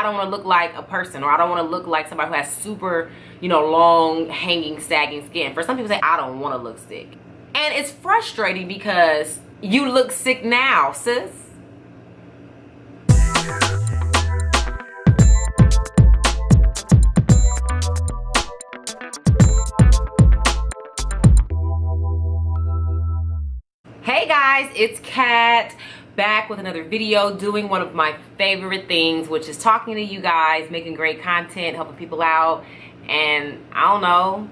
I don't want to look like a person, or I don't want to look like somebody who has super, you know, long, hanging, sagging skin. For some people say, I don't want to look sick. And it's frustrating because you look sick now, sis. Hey guys, it's Kat, back with another video, doing one of my favorite things, which is talking to you guys, making great content, helping people out, and I don't know,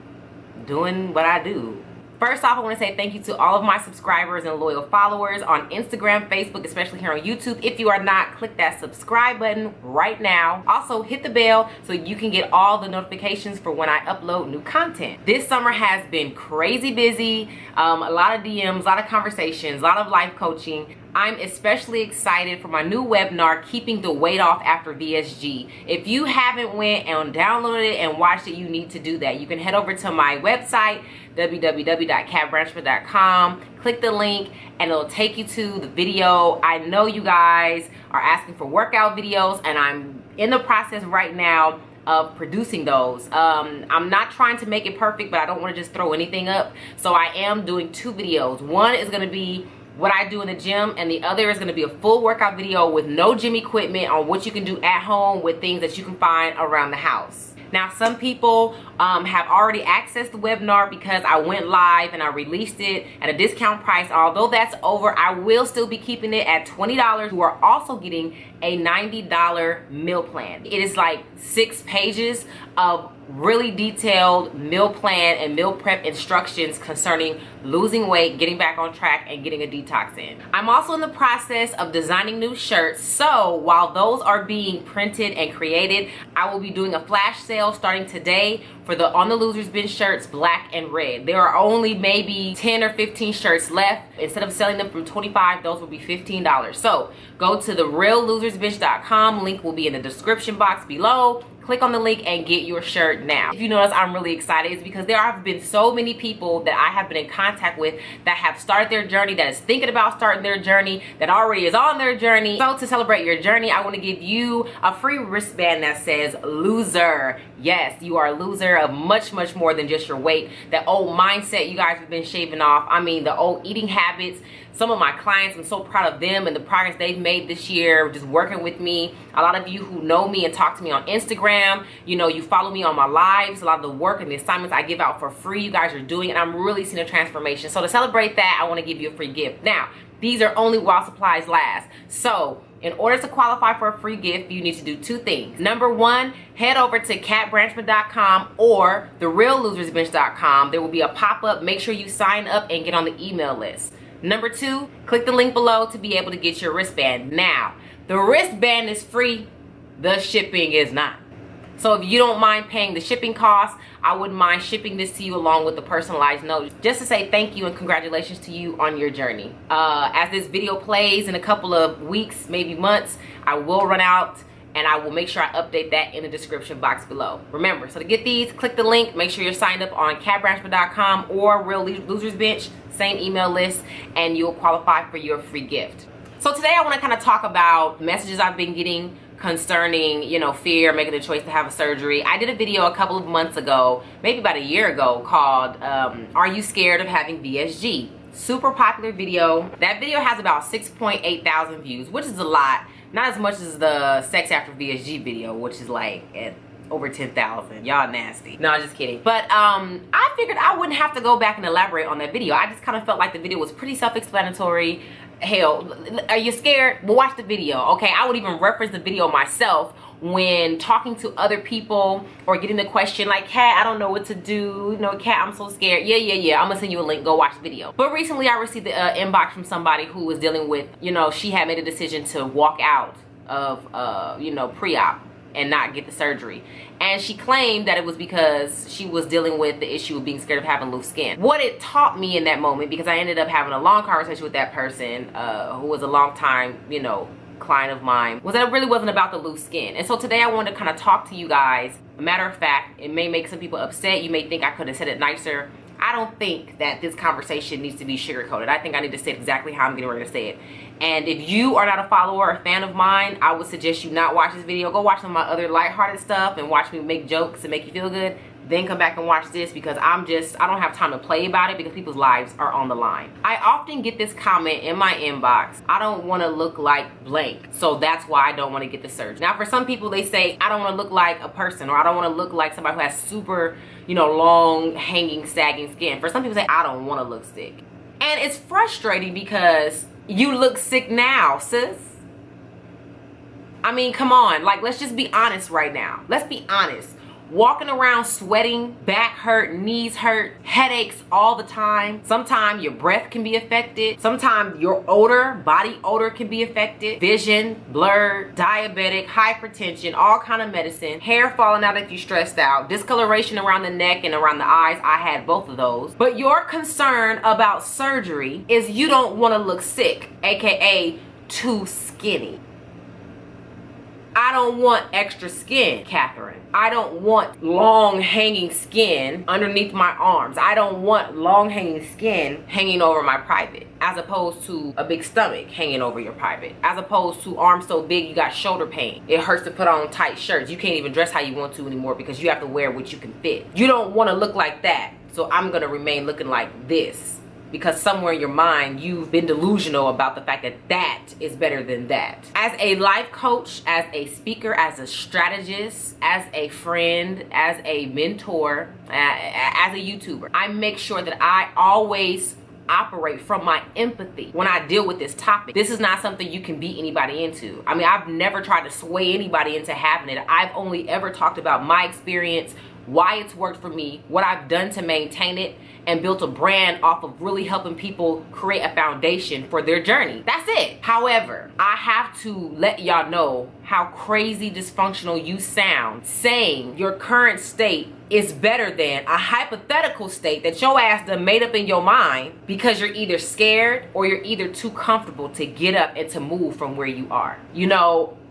doing what I do. First off, I want to say thank you to all of my subscribers and loyal followers on Instagram, Facebook, especially here on YouTube. If you are not, click that subscribe button right now. Also, hit the bell so you can get all the notifications for when I upload new content. This summer has been crazy busy, a lot of DMs, a lot of conversations, a lot of life coaching. I'm especially excited for my new webinar, Keeping the Weight Off After VSG. If you haven't went and downloaded it and watched it, you need to do that. You can head over to my website, www.catbranchford.com, click the link, and it'll take you to the video. I know you guys are asking for workout videos, and I'm in the process right now of producing those. I'm not trying to make it perfect, but I don't want to just throw anything up. So I am doing two videos. One is going to be what I do in the gym, and the other is going to be a full workout video with no gym equipment on what you can do at home with things that you can find around the house. Now, some people have already accessed the webinar because I went live and I released it at a discount price. Although that's over, I will still be keeping it at $20. You are also getting a $90 meal plan. It is like 6 pages of really detailed meal plan and meal prep instructions concerning losing weight, getting back on track, and getting a detox in. I'm also in the process of designing new shirts, so while those are being printed and created, I will be doing a flash sale starting today for the On the Losers Bench shirts, black and red. There are only maybe 10 or 15 shirts left. Instead of selling them from $25, those will be $15. So go to thereallosersbench.com. Link will be in the description box below. Click on the link and get your shirt now. If you notice, I'm really excited. It's because there have been so many people that I have been in contact with that have started their journey, that is thinking about starting their journey, that already is on their journey. So to celebrate your journey, I want to give you a free wristband that says loser. Yes, you are a loser of much, much more than just your weight. That old mindset you guys have been shaving off. I mean, the old eating habits. Some of my clients, I'm so proud of them and the progress they've made this year just working with me. A lot of you who know me and talk to me on Instagram, you know, you follow me on my lives. A lot of the work and the assignments I give out for free, you guys are doing, and I'm really seeing a transformation. So to celebrate that, I want to give you a free gift. Now, these are only while supplies last. So in order to qualify for a free gift, you need to do 2 things. Number 1, head over to catbranchford.com or thereallosersbench.com. There will be a pop-up. Make sure you sign up and get on the email list. Number 2, click the link below to be able to get your wristband. Now, the wristband is free, the shipping is not. So if you don't mind paying the shipping costs, I wouldn't mind shipping this to you along with the personalized note, just to say thank you and congratulations to you on your journey. As this video plays in a couple of weeks, maybe months, I will run out, and I will make sure I update that in the description box below. Remember, so to get these, click the link. Make sure you're signed up on catbranchford.com or Real Losers Bench, same email list, and you'll qualify for your free gift. So today I want to kind of talk about messages I've been getting concerning, you know, fear, making the choice to have a surgery. I did a video a couple of months ago, maybe about a year ago, called Are You Scared of Having VSG? Super popular video. That video has about 6.8 thousand views, which is a lot. Not as much as the sex after VSG video, which is like at over 10,000. Y'all nasty. No, just kidding. But I figured I wouldn't have to go back and elaborate on that video. I just kind of felt like the video was pretty self-explanatory. Hell, are you scared? Well, watch the video, okay? I would even reference the video myself when talking to other people or getting the question like, Kat, I don't know what to do. You know, Kat, I'm so scared. Yeah. I'm gonna send you a link. Go watch the video. But recently I received the inbox from somebody who was dealing with, you know, she had made a decision to walk out of, you know, pre-op and not get the surgery. And she claimed that it was because she was dealing with the issue of being scared of having loose skin. What it taught me in that moment, because I ended up having a long conversation with that person who was a long time, you know, client of mine, was that it really wasn't about the loose skin. And so today I wanted to kind of talk to you guys. A matter of fact, it may make some people upset. You may think I could have said it nicer. I don't think that this conversation needs to be sugarcoated. I think I need to say it exactly how I'm getting ready to say it. And if you are not a follower or a fan of mine, I would suggest you not watch this video. Go watch some of my other lighthearted stuff and watch me make jokes and make you feel good. Then come back and watch this, because I don't have time to play about it because people's lives are on the line. I often get this comment in my inbox: I don't want to look like blank, so that's why I don't want to get the surgery. Now, for some people, they say, I don't want to look like a person, or I don't want to look like somebody who has super, long, hanging, sagging skin. For some people, say, I don't want to look sick. And it's frustrating because you look sick now, sis. I mean, come on. Like, let's just be honest right now. Let's be honest. Walking around sweating, back hurt, knees hurt, headaches all the time. Sometimes your breath can be affected. Sometimes your body odor can be affected. Vision, blurred, diabetic, hypertension, all kind of medicine. Hair falling out if you're stressed out. Discoloration around the neck and around the eyes. I had both of those. But your concern about surgery is you don't want to look sick, aka too skinny. I don't want extra skin, Catherine. I don't want long hanging skin underneath my arms. I don't want long hanging skin hanging over my private, as opposed to a big stomach hanging over your private, as opposed to arms so big you got shoulder pain. It hurts to put on tight shirts. You can't even dress how you want to anymore because you have to wear what you can fit. You don't want to look like that, so I'm gonna remain looking like this. Because somewhere in your mind, you've been delusional about the fact that that is better than that. As a life coach, as a speaker, as a strategist, as a friend, as a mentor, as a YouTuber, I make sure that I always operate from my empathy when I deal with this topic. This is not something you can beat anybody into. I mean, I've never tried to sway anybody into having it. I've only ever talked about my experience, why it's worked for me, what I've done to maintain it, and built a brand off of really helping people create a foundation for their journey. That's it. However, I have to let y'all know how crazy dysfunctional you sound saying your current state is better than a hypothetical state that your ass done made up in your mind because you're either scared or you're either too comfortable to get up and to move from where you are.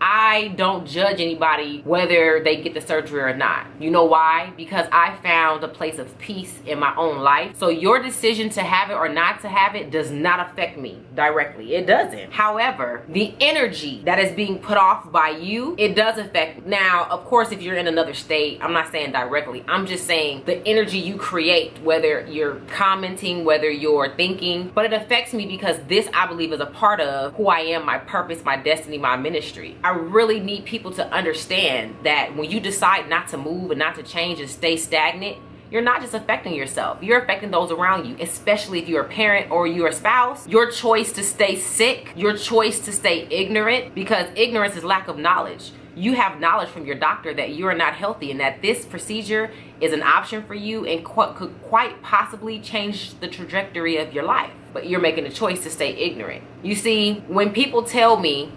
I don't judge anybody whether they get the surgery or not. You know why? Because I found a place of peace in my own life. So your decision to have it or not to have it does not affect me directly. It doesn't. However, the energy that is being put off by you, it does affect. Now, of course, if you're in another state, I'm not saying directly. I'm just saying the energy you create, whether you're commenting, whether you're thinking, but it affects me because this, I believe, is a part of who I am, my purpose, my destiny, my ministry. I really need people to understand that when you decide not to move and not to change and stay stagnant, you're not just affecting yourself, you're affecting those around you, especially if you're a parent or you're a spouse. Your choice to stay sick, your choice to stay ignorant, because ignorance is lack of knowledge. You have knowledge from your doctor that you are not healthy and that this procedure is an option for you and could quite possibly change the trajectory of your life. But you're making a choice to stay ignorant. You see, when people tell me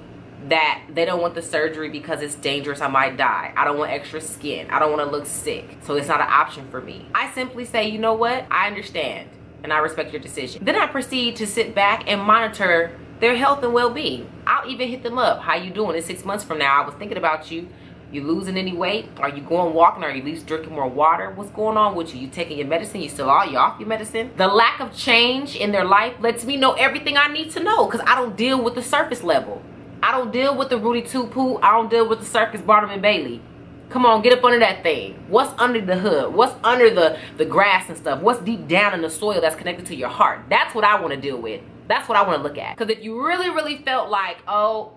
that they don't want the surgery because it's dangerous, I might die, I don't want extra skin, I don't want to look sick, so it's not an option for me, I simply say, you know what, I understand and I respect your decision. Then I proceed to sit back and monitor their health and well-being. I'll even hit them up. How you doing? It's 6 months from now. I was thinking about you. You losing any weight? Are you going walking? Are you at least drinking more water? What's going on with you? You taking your medicine? You off your medicine? The lack of change in their life lets me know everything I need to know, because I don't deal with the surface level. I don't deal with the Rudy Tupu. I don't deal with the Circus Barnum and Bailey. Come on, get up under that thing. What's under the hood? What's under the grass and stuff? What's deep down in the soil that's connected to your heart? That's what I want to deal with. That's what I want to look at. Because if you really, really felt like, oh,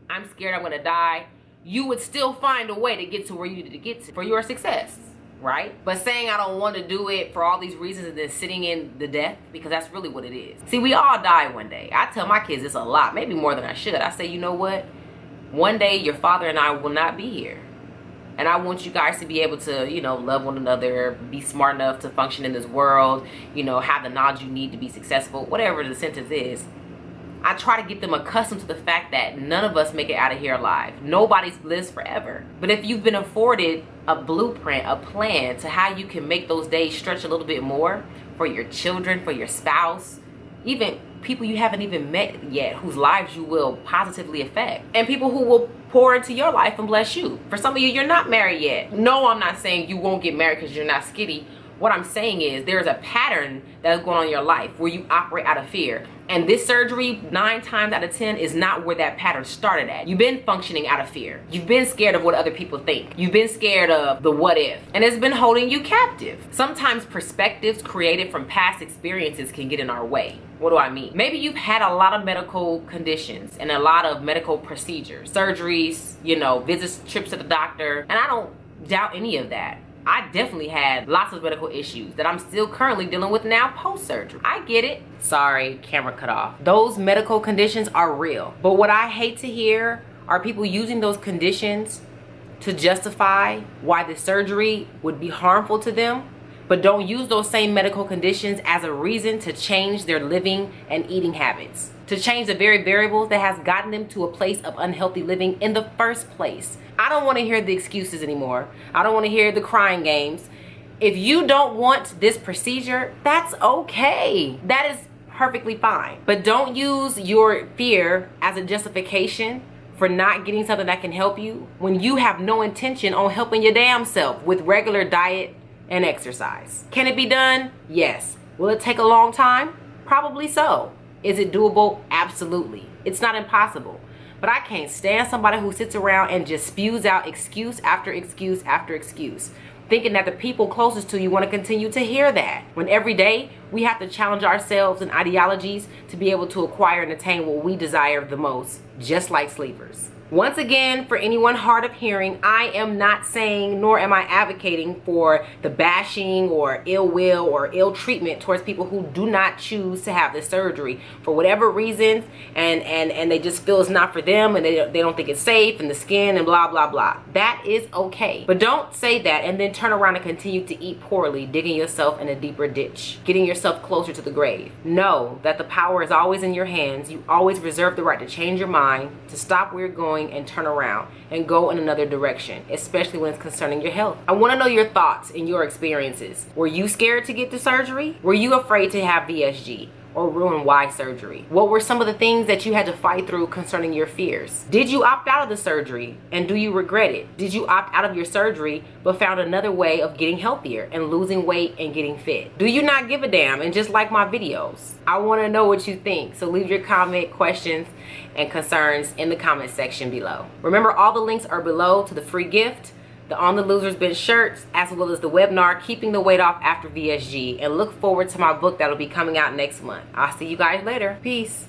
I'm scared I'm going to die, you would still find a way to get to where you needed to get to for your success, right? But saying I don't want to do it for all these reasons and then sitting in the death, because that's really what it is. See, we all die one day. I tell my kids this a lot, maybe more than I should. I say, you know what? One day your father and I will not be here. And I want you guys to be able to, love one another, be smart enough to function in this world, have the knowledge you need to be successful, whatever the sentence is. I try to get them accustomed to the fact that none of us make it out of here alive. Nobody lives forever. But if you've been afforded a blueprint, a plan to how you can make those days stretch a little bit more for your children, for your spouse, even people you haven't even met yet whose lives you will positively affect, and people who will pour into your life and bless you. For some of you, you're not married yet. No, I'm not saying you won't get married because you're not skinny, What I'm saying is there's a pattern that's going on in your life where you operate out of fear. And this surgery, 9 times out of 10, is not where that pattern started at. You've been functioning out of fear. You've been scared of what other people think. You've been scared of the what if. And it's been holding you captive. Sometimes perspectives created from past experiences can get in our way. What do I mean? Maybe you've had a lot of medical conditions and a lot of medical procedures, surgeries, you know, visits, trips to the doctor. And I don't doubt any of that. I definitely had lots of medical issues that I'm still currently dealing with now post-surgery. I get it. Sorry, camera cut off. Those medical conditions are real. But what I hate to hear are people using those conditions to justify why the surgery would be harmful to them, but don't use those same medical conditions as a reason to change their living and eating habits, to change the very variables that has gotten them to a place of unhealthy living in the first place. I don't want to hear the excuses anymore. I don't want to hear the crying games. If you don't want this procedure, that's okay. That is perfectly fine. But don't use your fear as a justification for not getting something that can help you when you have no intention on helping your damn self with regular diet and exercise. Can it be done? Yes. Will it take a long time? Probably so. Is it doable? Absolutely. It's not impossible. But I can't stand somebody who sits around and just spews out excuse after excuse after excuse, thinking that the people closest to you want to continue to hear that. When every day we have to challenge ourselves and ideologies to be able to acquire and attain what we desire the most, just like sleepers. Once again, for anyone hard of hearing, I am not saying nor am I advocating for the bashing or ill will or ill treatment towards people who do not choose to have the surgery for whatever reasons, and they just feel it's not for them, and they don't think it's safe, and the skin and blah blah blah. That is okay. But don't say that and then turn around and continue to eat poorly, digging yourself in a deeper ditch, getting yourself closer to the grave. Know that the power is always in your hands. You always reserve the right to change your mind, to stop where you're going, and turn around and go in another direction, especially when it's concerning your health. I want to know your thoughts and your experiences. Were you scared to get the surgery? Were you afraid to have VSG or ruin Y surgery? What were some of the things that you had to fight through concerning your fears? Did you opt out of the surgery and do you regret it? Did you opt out of your surgery but found another way of getting healthier and losing weight and getting fit? Do you not give a damn and just like my videos? I want to know what you think, so leave your comment, questions, and concerns in the comment section below. Remember, all the links are below to the free gift, the On the Loser's Bench shirts, as well as the webinar, Keeping the Weight Off After VSG. And look forward to my book that'll be coming out next month. I'll see you guys later. Peace.